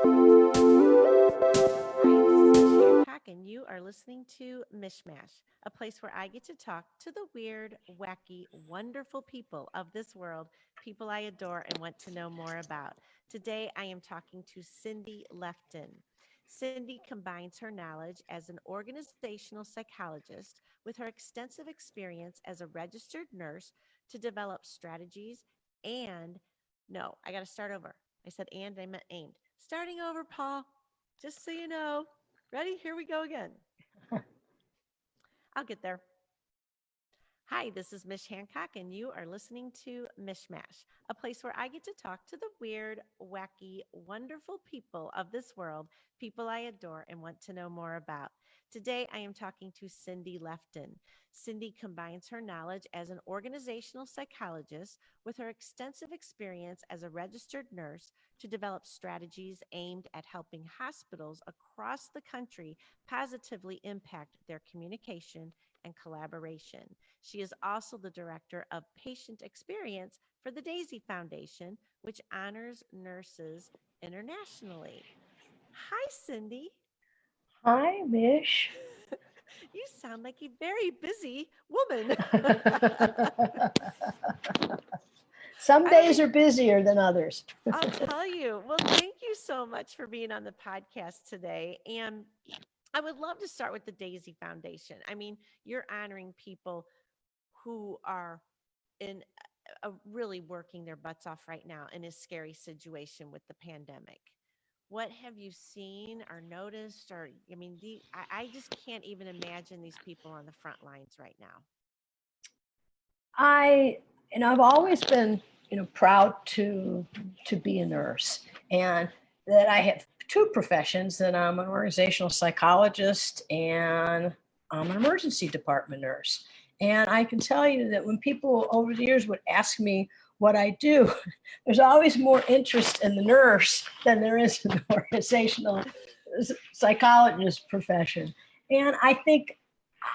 And you are listening to MichMash, a place where I get to talk to the weird, wacky, wonderful people of this world, people I adore and want to know more about. Today, I am talking to Cindy Lefton. Cindy combines her knowledge as an organizational psychologist with her extensive experience as a registered nurse to develop strategies and, no, I got to start over. I said and, I meant aimed. Starting over, Paul, just so you know. Ready? Here we go again. I'll get there. Hi, this is Mish Hancock, and you are listening to MichMash, a place where I get to talk to the weird, wacky, wonderful people of this world, people I adore and want to know more about. Today, I am talking to Cindy Lefton. Cindy combines her knowledge as an organizational psychologist with her extensive experience as a registered nurse to develop strategies aimed at helping hospitals across the country positively impact their communication and collaboration. She is also the director of patient experience for the Daisy Foundation, which honors nurses internationally. Hi, Cindy. Hi, Mish. You sound like a very busy woman. Some I don't days think are busier than others. I'll tell you. Well, thank you so much for being on the podcast today. And I would love to start with the Daisy Foundation. I mean, you're honoring people who are in really working their butts off right now in a scary situation with the pandemic. What have you seen or noticed? Or, I mean, I just can't even imagine these people on the front lines right now. I've always been, proud to be a nurse, and that I have two professions. That I'm an organizational psychologist and I'm an emergency department nurse. And I can tell you that when people over the years would ask me what I do, there's always more interest in the nurse than there is in the organizational psychologist profession. And I think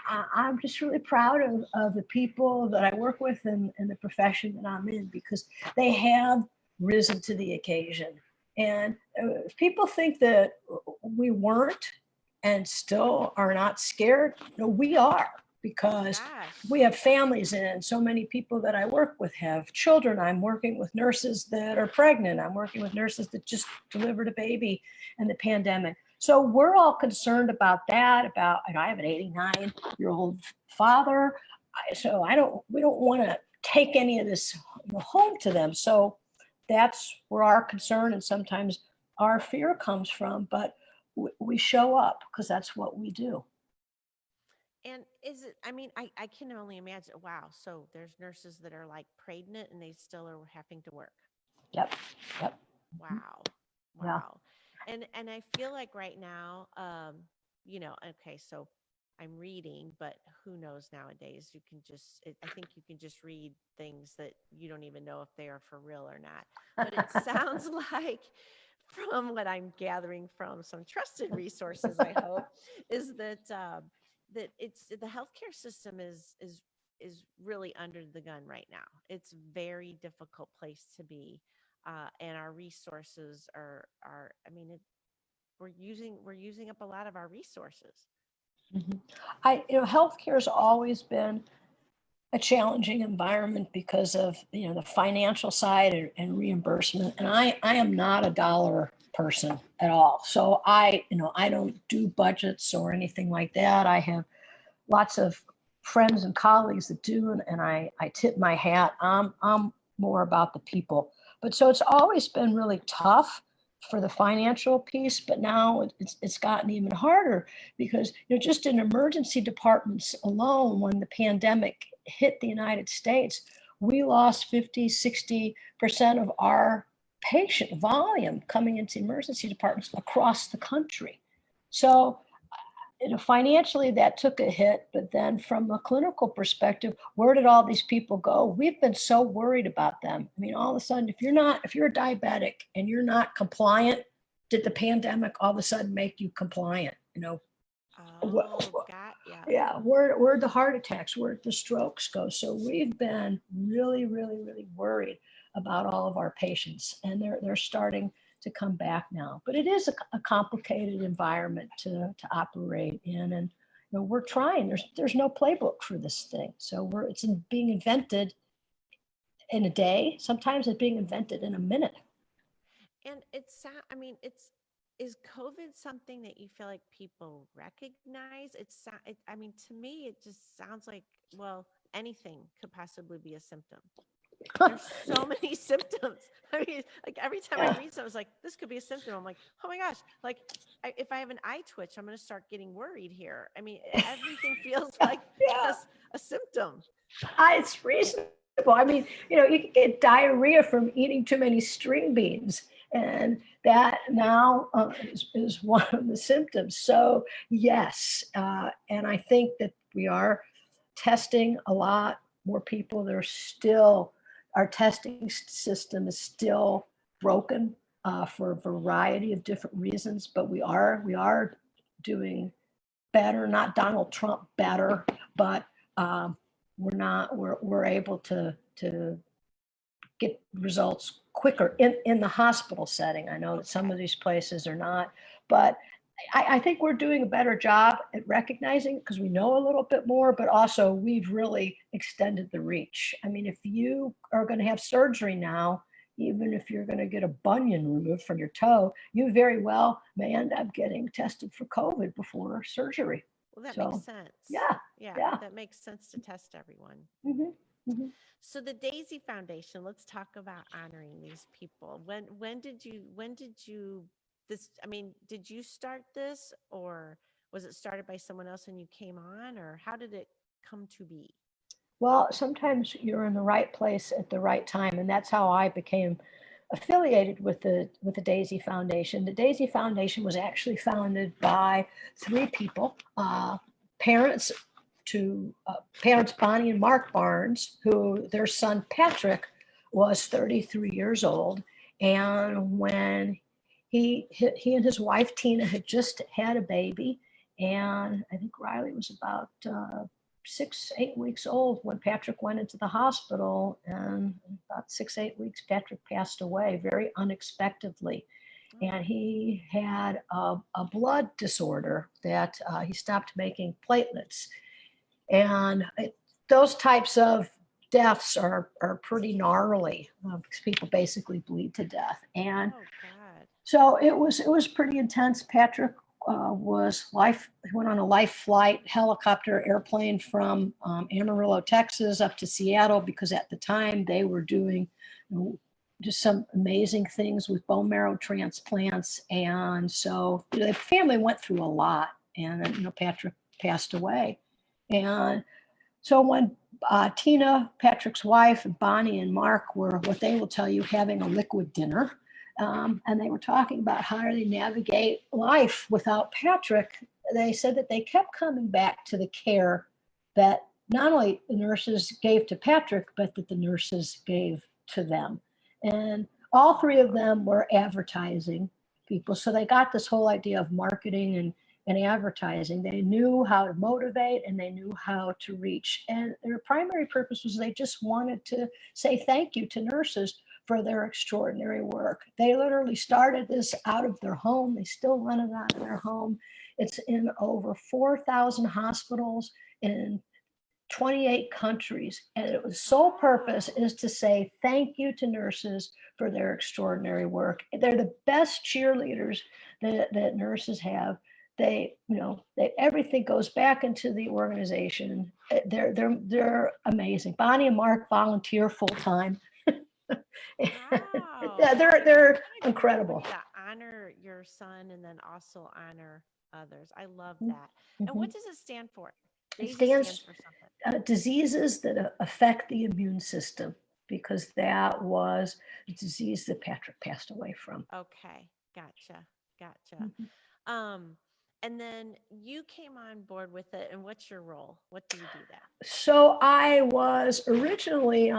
I'm just really proud of the people that I work with and the profession that I'm in, because they have risen to the occasion. And if people think that we weren't and still are not scared, no, we are, Oh, because gosh. we have families, and so many people that I work with have children. I'm working with nurses that are pregnant. I'm working with nurses that just delivered a baby in the pandemic. So we're all concerned about that. I have an 89-year-old father, so we don't want to take any of this home to them. So that's where our concern and sometimes our fear comes from. But we show up because that's what we do. And is it, I mean, I can only imagine. Wow. So there's nurses that are like pregnant and they still are having to work. Yep. Yep. Wow. Yeah. Wow. And I feel like right now, okay, so I'm reading, but who knows nowadays? You can I think you can just read things that you don't even know if they are for real or not. But it sounds like, from what I'm gathering from some trusted resources, I hope, is that it's the healthcare system is really under the gun right now. It's a very difficult place to be, and our resources are. I mean, we're using up a lot of our resources. Mhm. Healthcare has always been a challenging environment because of the financial side and reimbursement. And I am not a dollar person at all. So I don't do budgets or anything like that. I have lots of friends and colleagues that do, and I tip my hat. I'm more about the people. But so it's always been really tough for the financial piece, but now it's gotten even harder because just in emergency departments alone, when the pandemic hit the United States, we lost 50-60% of our patient volume coming into emergency departments across the country. So financially that took a hit, but then from a clinical perspective, where did all these people go? We've been so worried about them. I mean, all of a sudden, if you're a diabetic and you're not compliant, did the pandemic all of a sudden make you compliant? Oh, got yeah. Yeah, where'd the heart attacks, where'd the strokes go? So we've been really, really, really worried about all of our patients, and they're starting come back now. But it is a complicated environment to operate in, and we're trying. There's no playbook for this thing, so it's being invented in a day. Sometimes it's being invented in a minute. And I mean, is COVID something that you feel like people recognize? I mean, to me, it just sounds like, well, anything could possibly be a symptom. There's so many symptoms. I mean, like every time I Yeah. read something, I was like, this could be a symptom. I'm like, oh my gosh, like if I have an eye twitch, I'm going to start getting worried here. I mean, everything feels like Yeah. just a symptom. It's reasonable. I mean, you can get diarrhea from eating too many string beans, and that now is one of the symptoms. So, yes, and I think that we are testing a lot more people. Our testing system is still broken for a variety of different reasons, but we are doing better, not Donald Trump better, but we're able to get results quicker in the hospital setting. I know that some of these places are not, but I think we're doing a better job at recognizing because we know a little bit more, but also we've really extended the reach. I mean, if you are going to have surgery now, even if you're going to get a bunion removed from your toe, you very well may end up getting tested for COVID before surgery. Well, that makes So, sense. yeah, Yeah, yeah. that makes sense to test everyone. Mhm, mhm. So the Daisy Foundation, let's talk about honoring these people. When did you this I mean, did you start this or was it started by someone else and you came on or how did it come to be? Well, sometimes you're in the right place at the right time, and that's how I became affiliated with the Daisy Foundation. The Daisy Foundation was actually founded by three people, parents parents Bonnie and Mark Barnes, who their son Patrick was 33 years old, and when he and his wife Tina had just had a baby, and I think Riley was about 6, 8 weeks old when Patrick went into the hospital, and about 6, 8 weeks, Patrick passed away very unexpectedly. Oh, And he had a blood disorder that he stopped making platelets. And those types of deaths are pretty gnarly because people basically bleed to death. And oh God. so it was pretty intense. Patrick went on a life flight helicopter airplane from Amarillo, Texas, up to Seattle because at the time they were doing just some amazing things with bone marrow transplants, and so the family went through a lot. And Patrick passed away, and so when Tina, Patrick's wife, and Bonnie and Mark were what they will tell you having a liquid dinner, and they were talking about how do they navigate life without Patrick. They said that they kept coming back to the care that not only the nurses gave to Patrick, but that the nurses gave to them. And all three of them were advertising people. So they got this whole idea of marketing and advertising. They knew how to motivate and they knew how to reach. And their primary purpose was they just wanted to say thank you to nurses for their extraordinary work. They literally started this out of their home. They still run it out of their home. It's in over 4,000 hospitals in 28 countries. And its sole purpose Wow. is to say thank you to nurses for their extraordinary work. They're the best cheerleaders that nurses have. Everything goes back into the organization. They're amazing. Bonnie and Mark volunteer full time. Wow. Yeah, That's they're what a great way incredible. to honor your son and then also honor others. I love that. And Mhm. what does it stand for? It Daisy stands stands for something. diseases that affect the immune system because that was a disease that Patrick passed away from. Okay. Gotcha. Gotcha. Mhm. Um, and then you came on board with it, and what's your role? What do you do there? So I was originally,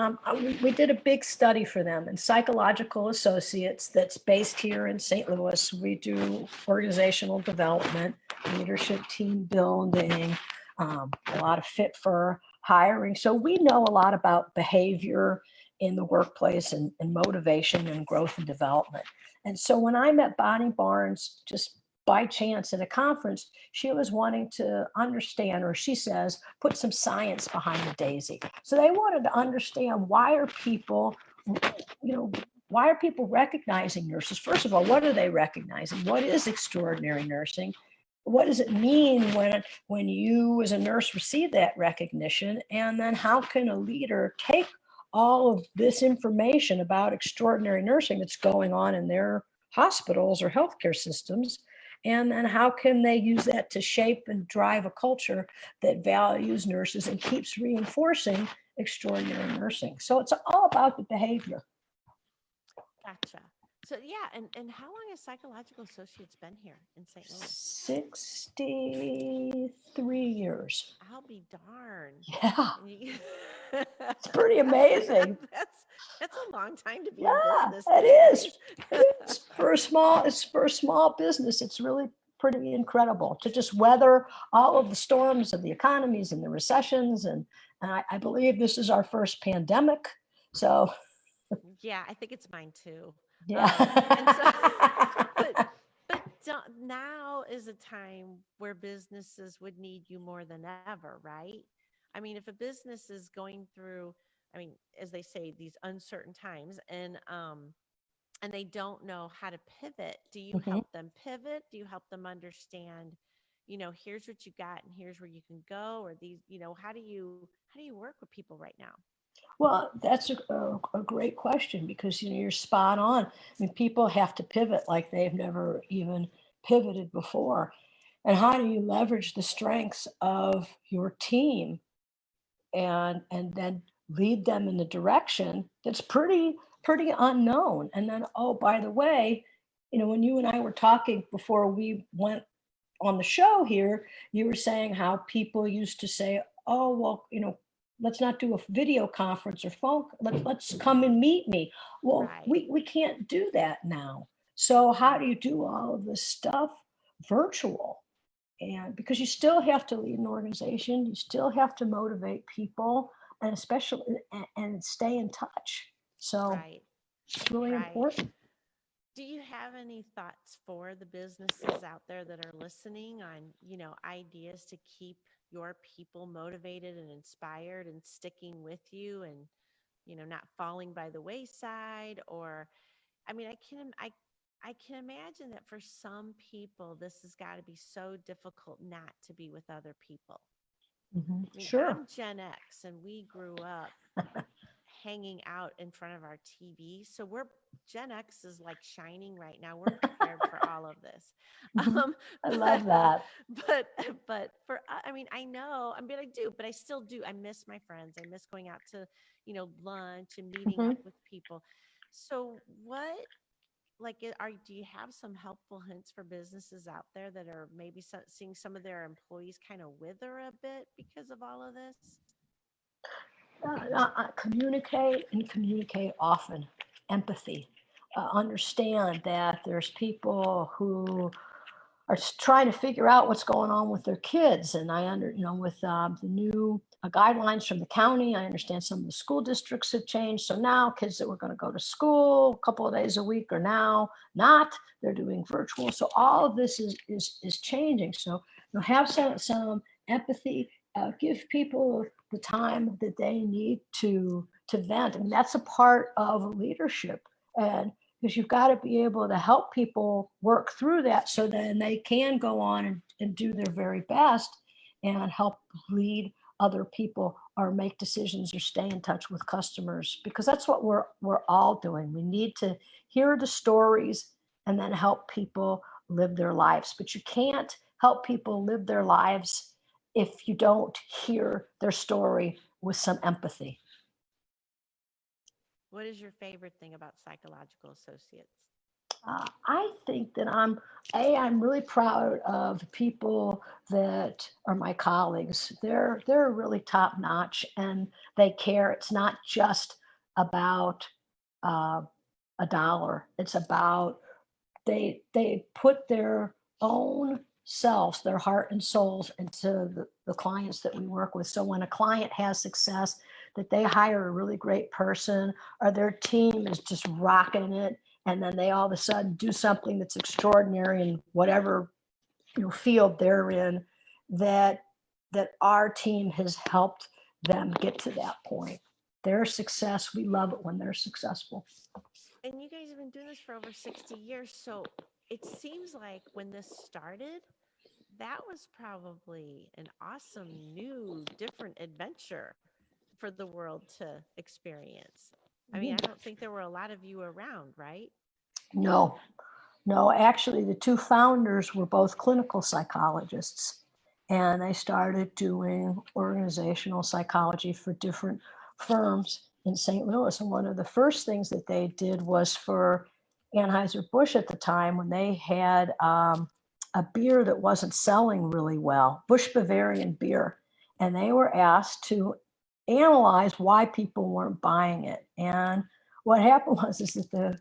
we did a big study for them in Psychological Associates that's based here in St. Louis. We do organizational development, leadership team building, a lot of fit for hiring. So we know a lot about behavior in the workplace and motivation and growth and development. And so when I met Bonnie Barnes, just by chance at a conference, she was wanting to understand, or she says, put some science behind the daisy. So they wanted to understand, why are people, why are people recognizing nurses? First of all, what are they recognizing? What is extraordinary nursing? What does it mean when you as a nurse receive that recognition? And then how can a leader take all of this information about extraordinary nursing that's going on in their hospitals or healthcare systems, and then how can they use that to shape and drive a culture that values nurses and keeps reinforcing extraordinary nursing? So it's all about the behavior. Gotcha. So yeah, and how long has Psychological Associates been here in St. Louis? 63 years. I'll be darned. Yeah. You, It's pretty amazing. that's a long time to be Yeah, in business. it is. It is for a small business. It's really pretty incredible to just weather all of the storms of the economies and the recessions. And I believe this is our first pandemic. So Yeah, I think it's mine too. yeah. And so, but now is a time where businesses would need you more than ever, right? I mean, if a business is going through, I mean, as they say, these uncertain times, and they don't know how to pivot, do you Mhm. help them pivot? Do you help them understand, here's what you got and here's where you can go, or these, how do you work with people right now? Well, that's a great question, because you're spot on. I mean, people have to pivot like they've never even pivoted before. And how do you leverage the strengths of your team and then lead them in the direction that's pretty unknown? And then, oh, by the way, when you and I were talking before we went on the show here, you were saying how people used to say, oh, well, let's not do a video conference or phone, let's come and meet me. Well, Right. we can't do that now. So how do Mhm. you do all of this stuff virtual? And because you still have to lead an organization, you still have to motivate people, and especially and stay in touch. So Right. it's really Right. important. Do you have any thoughts for the businesses out there that are listening on, ideas to keep your people motivated and inspired and sticking with you, and, not falling by the wayside? Or, I mean, I can imagine that for some people this has got to be so difficult not to be with other people. Mhm. I mean, Sure. I'm Gen X and we grew up hanging out in front of our TV. So we're Gen X is like shining right now. We're prepared for all of this. Mhm. Um, I but love that. but for I mean, I know, I mean, I do, but I still do. I miss my friends. I miss going out to, lunch and meeting up Mhm. with people. So what, like, do you have some helpful hints for businesses out there that are maybe seeing some of their employees kind of wither a bit because of all of this? Communicate and communicate often. Empathy. Understand that there's people who are trying to figure out what's going on with their kids. And with the new guidelines from the county, I understand some of the school districts have changed. So now kids that were going to go to school a couple of days a week are now not. They're doing virtual. So all of this is changing. So have some empathy. Give people the time that they need to vent. I mean, that's a part of leadership. And because you've got to be able to help people work through that, so then they can go on and do their very best and help lead other people or make decisions or stay in touch with customers, because that's what we're all doing. We need to hear the stories and then help people live their lives. But you can't help people live their lives if you don't hear their story with some empathy. What is your favorite thing about Psychological Associates? I think that I'm really proud of the people that are my colleagues. They're really top notch and they care. It's not just about uh, a dollar. It's about they put their own selves, their heart and souls into the clients that we work with. So when a client has success, that they hire a really great person, or their team is just rocking it, and then they all of a sudden do something that's extraordinary in whatever field they're in, that our team has helped them get to that point. Their success, we love it when they're successful. And you guys have been doing this for over 60 years. So it seems like when this started, that was probably an awesome, new, different adventure for the world to experience. I mean, I don't think there were a lot of you around, right? No, no, actually, the two founders were both clinical psychologists, and they started doing organizational psychology for different firms in St. Louis. And one of the first things that they did was for Anheuser Busch at the time, when they had a beer that wasn't selling really well, Busch Bavarian beer, and they were asked to analyze why people weren't buying it. And what happened was is that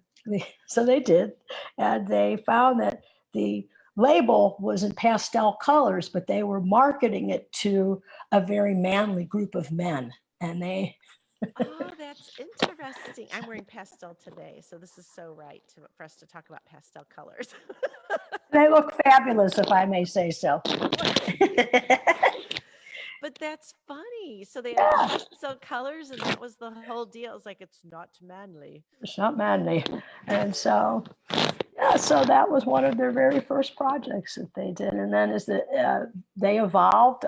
so they did, and they found that the label was in pastel colors, but they were marketing it to a very manly group of men. And they, Oh, that's interesting. I'm wearing pastel today, so this is so right for us to talk about pastel colors. they look fabulous, if I may say so. But that's funny. So they had Yeah, pastel colors, and that was the whole deal. It's like it's not manly. it's not manly. And so, yeah, so that was one of their very first projects that they did. And then as they evolved,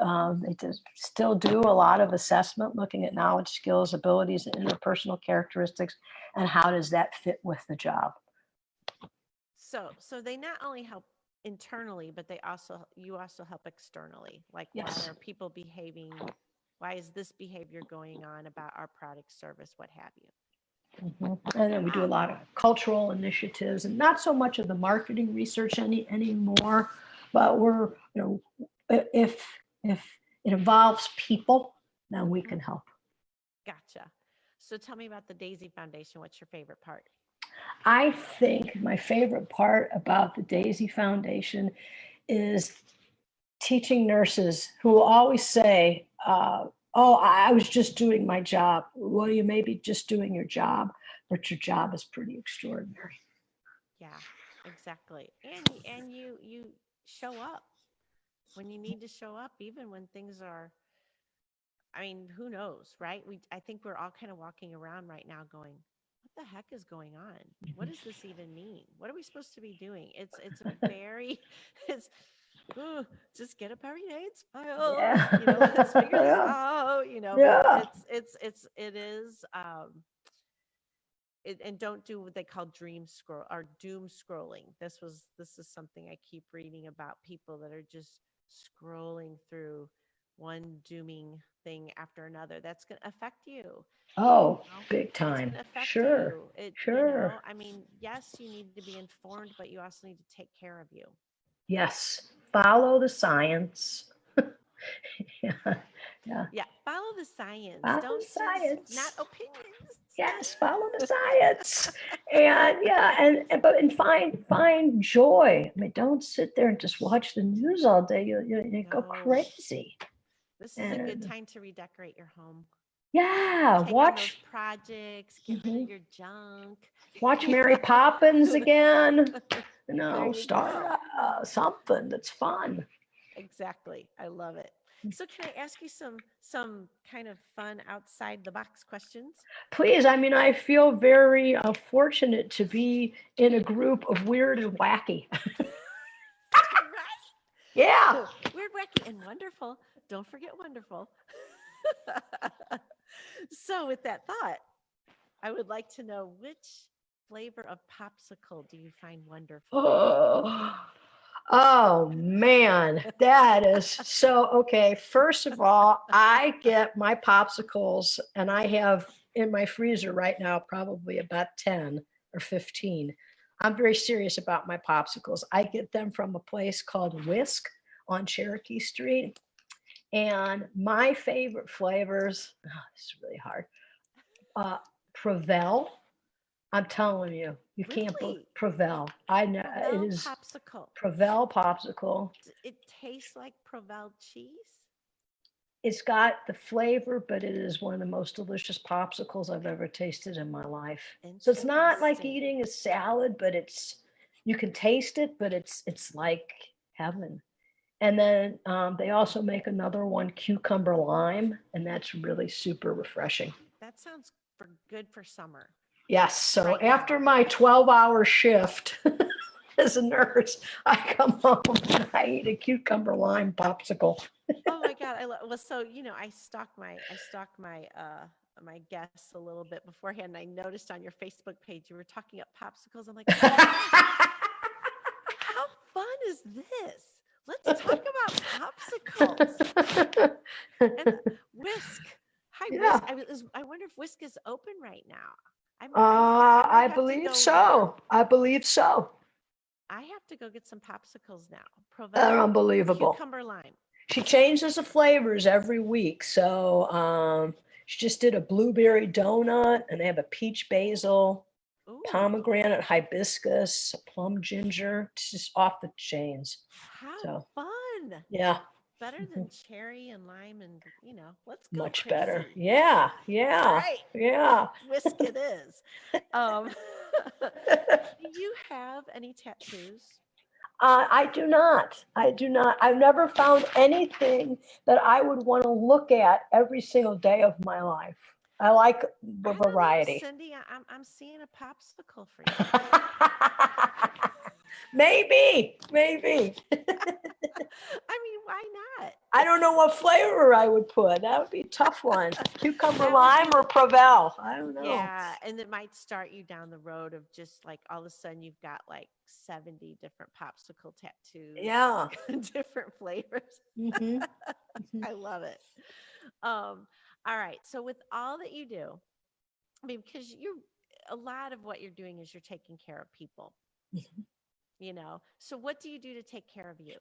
they just still do a lot of assessment, looking at knowledge, skills, abilities, and interpersonal characteristics, and how does that fit with the job. So they not only help internally, but you also help externally. Like, why Yes. are people behaving? Why is this behavior going on about our product, service, what have you? And then we do a Ah, lot of cultural initiatives, and not so much of the marketing research anymore, but we're, if it involves people, then we can help. gotcha. So tell me about the Daisy Foundation. What's your favorite part? I think my favorite part about the Daisy Foundation is teaching nurses who always say, "Oh, I was just doing my job." Well, you may be just doing your job, but your job is pretty extraordinary. Yeah, exactly. And you show up when you need to show up, even when things are, I mean, who knows, right? I think we're all kind of walking around right now going, what the heck is going on? What does this even mean? What are we supposed to be doing? It's a very it's "Ugh, just get up every day and smile, let's figure this Yeah, out, but yeah. it is and don't do what they call dream scroll or doom scrolling. This is something I keep reading about, people that are just scrolling through one dooming thing after another. That's going to affect you. Oh, know? big It's time. going to affect Sure, you. sure. I mean, yes, you need to be informed, but you also need to take care of you. Yes. Follow the science. Yeah, yeah. Yeah, follow the science. Follow the Don't just not science. opinions. Yes, follow the science. And yeah, and find joy. I mean, don't sit there and just watch the news all day. You go No, crazy. this is a good And time to redecorate your home. yeah, Take on those projects, get rid of mhm. your junk. Watch Yeah. Mary Poppins again. There you Start go. something that's fun. Exactly. I love it. So can I ask you some kind of fun outside the box questions? Please, I mean, I feel very fortunate to be in a group of weird and wacky. Yeah. Right? Weird, wacky, and wonderful. Don't forget wonderful. So with that thought, I would like to know, which flavor of popsicle do you find wonderful? Oh, oh man, that is so okay. First of all, I get my popsicles, and I have in my freezer right now probably about 10 or 15. I'm very serious about my popsicles. I get them from a place called Wisk on Cherokee Street. And my favorite flavors, oh, this is really hard. Prevel. I'm telling you, you can't believe Really? Prevel. I know it Provel is popsicle. Prevel popsicle. It tastes like Provel cheese? It's got the flavor, but it is one of the most delicious popsicles I've ever tasted in my life. So it's not like Interesting. eating a salad, but it's you can taste it, but it's like heaven. And then they also make another one, cucumber lime, and that's really super refreshing. That sounds good for summer Yes. So right after now. my 12-hour shift as a nurse, I come home and I eat a cucumber lime popsicle. Oh my God, I love. Well, so I stalk my guests a little bit beforehand. And I noticed on your Facebook page you were talking up popsicles. I'm like, oh my gosh, how fun is this? Let's talk about popsicles and Whisk. Hi, Whisk. Yeah. I wonder if Whisk is open right now. I might I have to believe go in there. so. I believe so. I have to go get some popsicles now. They're Provel, unbelievable. cucumber lime. She changes the flavors every week. So she just did a blueberry donut, and they have a peach basil, Ooh, pomegranate hibiscus, plum ginger. It's just off the chains. how So fun! yeah, Better than cherry and lime, and let's go much better. crazy. Yeah, All yeah, right, yeah. Whisk it is. Um, do you have any tattoos? I do not. I do not. I've never found anything that I would want to look at every single day of my life. I like the I don't know, variety. Cindy. I'm seeing a popsicle for you. Maybe, maybe. I mean, why not? I don't know what flavor I would put. That would be a tough one. Cucumber That would lime be or Provel. I don't know. Yeah, and it might start you down the road of just like all of a sudden you've got like 70 different popsicle tattoos, Yeah. different flavors. Hmm. I love it. All right. So with all that you do, I mean, because you're a lot of what you're doing is you're taking care of people. So what do you do to take care of you?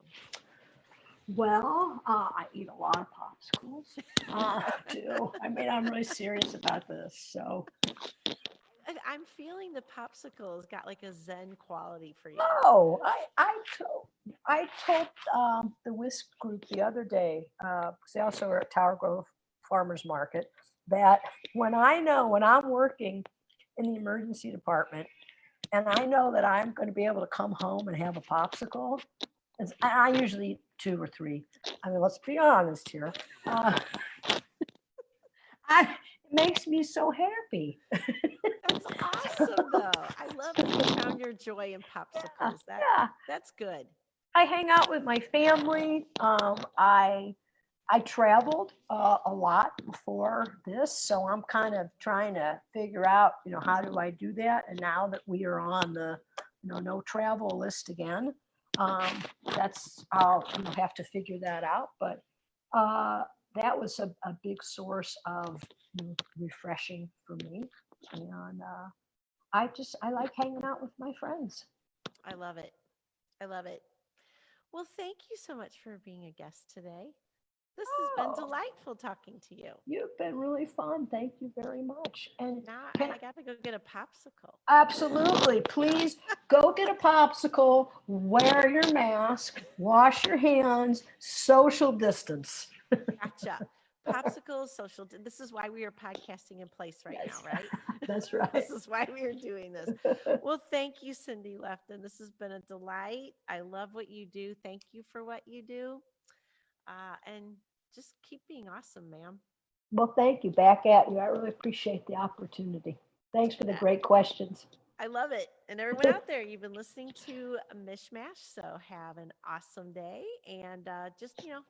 Well, I eat a lot of popsicles. I do. I mean, I'm really serious about this. So, And I'm feeling the popsicles got like a zen quality for you. oh, I told the Wisk group the other day, because they also are at Tower Grove Farmers Market, that when I'm working in the emergency department, and I know that I'm going to be able to come home and have a popsicle, and I usually eat two or three. I mean, let's be honest here. Uh, it makes me so happy. That's awesome though. I love that you found your joy in Yeah, popsicles. yeah. That's good. I hang out with my family. I traveled a lot before this, so I'm kind of trying to figure out, how do I do that? And now that we are on the, no travel list again, um, that's I'll have to figure that out. But uh, that was a big source of refreshing for me, and I like hanging out with my friends. I love it. I love it. Well, thank you so much for being a guest today. This has been Oh, delightful talking to you. you've been really fun. Thank you very much. And Now can I got to go get a popsicle. absolutely, please go get a popsicle, wear your mask, wash your hands, social distance. Gotcha. Popsicles, This is why we are podcasting in place right now, Yes, right? that's right. This is why we are doing this. Well, thank you, Cindy Lefton. This has been a delight. I love what you do. Thank you for what you do. And just keep being awesome, ma'am. Well, thank you. Back at you. I really appreciate the opportunity. Thanks for the Uh, great questions. I love it. And everyone out there, you've been listening to MichMash. So have an awesome day. And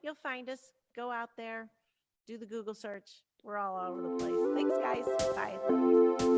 you'll find us. Go out there, do the Google search. We're all over the place. Thanks, guys. Bye. Love you.